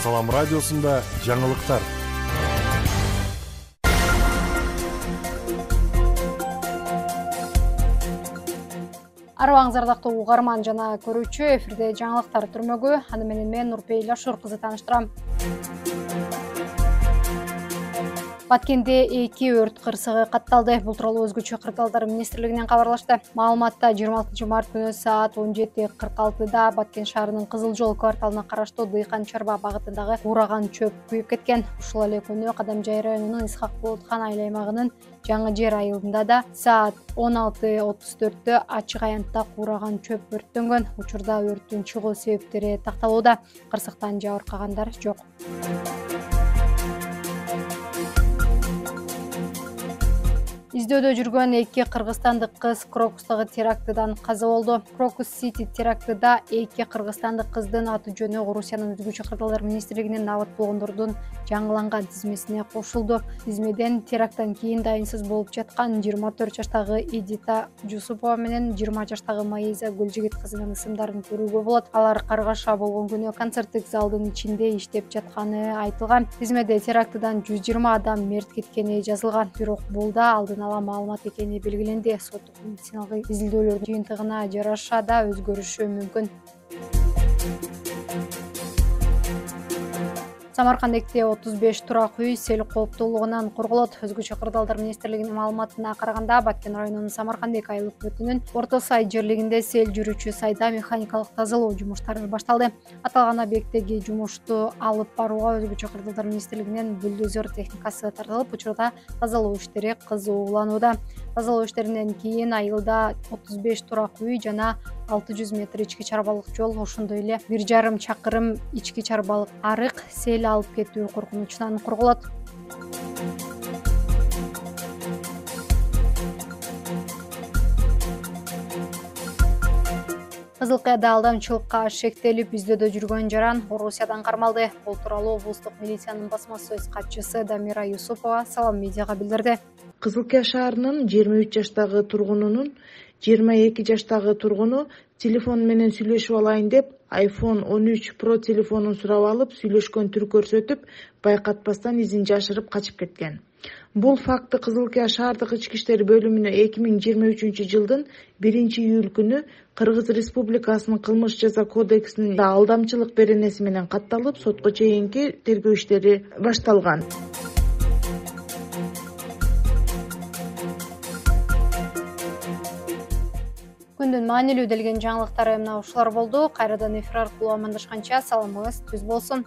Салам радиосунда жаңылыктар. Арыбаңыз ардактуу угарман жана көрүүчү, эфирде жаңылыктар түрмөгү. Аны менен мен Нурпейла Шор кызы тааныштырам. Баткенде 2 өрт кырсыгы катталды. Бул тууралуу өзгөчө кырдаалдар министрлигинен кабарлашты. Маалыматта 26 март күнү саат 17:46 Баткен шаарынын Кызыл жол кварталына караштуу Дыйкан Чарба багытындагы ураган чөп күйүп кеткен. Ушул эле күнү Кадамжай районунун Исхак Болотхан айыл аймагынын Жаңы Жер айылында да саат 16:34 ачык аянтта ураган чөп өрттөнгөн. Учурда өрттүн чыгуу себептери такталууда. Кырсыктан жабыркагандар жок. Издөөдө жүргөн 2 кыргызстандык кыз Крокустагы терактыдан каза болду. Крокус Сити терактыда 2 кыргызстандык кыздын аты жөнү Орусиянын өзгөчө кырдаалдар министрлигинин абат болгондордун жаңыланган тизмесине кошулду. Тизмеден теракттан кийин дайынсыз болуп жаткан 24 жаштагы Эдита Жусупова менен 20 жаштагы Маиза Гүлжигит кызынын ысымдарын көрүүгө болот. Алар каргаша болгон күнү концерттик залдын ичинде иштеп жатканы айтылган. Тизмеде терактыдан 120 адам мерт кеткени жазылган. Бирок бул да алдын ала маалымат экени белгиленди. Соттук медициналык изилдөөлөрдүн жыйынтыгына жараша да өзгөрүшү мүмкүн. Самаркандекте 35 турак үй сел кооптуулугунан корголот. Өзгөчө кырдаалдар министрлигинин маалыматына караганда, Баткен районунун Самаркандек айылык бүтүнүн Орто Сай жерлигинде сел жүрүүчү сайда механикалык тазалоо жумуштары башталды. Аталган объекттеги жумушту алып барууга өзгөчө кырдаалдар министрлигинен бульдозер техникасы тартылып, учурда тазалоо иштери кызууланууда. Тазалоо иштеринен кийин айылда 35 турак үй жана 600 метр ички чарбалык жол, ошондой эле 1,5 чакырым ички чарбалык арык сел алып кетүү коркунучунан корголот. Кызыл Кыяда алдамчылыкка шектелип издөөдө жүргөн жаран Орусиядан кармалды. Бул тууралуу облустук милициянын басма сөз катчысы Дамира Юсупова Салам медиага билдирди. Кызыл Кыя шаарынын 23 жаштагы тургунунун 22 жаштагы тургуну телефон менен сүйлөшүп алайын деп iPhone 13 Pro телефонун сурап алып, сүйлөшкөн түр көрсөтүп, байкатпастан изин жашырып качып кеткен. Бул факты Кызыл Кыя шаардык ички иштер бөлүмүнө 2023 жылдын 1-июль күнү Кыргыз Республикасынын кылмыш жаза кодексинин алдамчылык беренеси менен катталып, сотко чейинки тергөө иштери башталган. Күндүн маанилүү делген жаңылыктары мына ушулар болду. Кайрадан эфир аркылуу амандашканча саламыңыз түз болсун.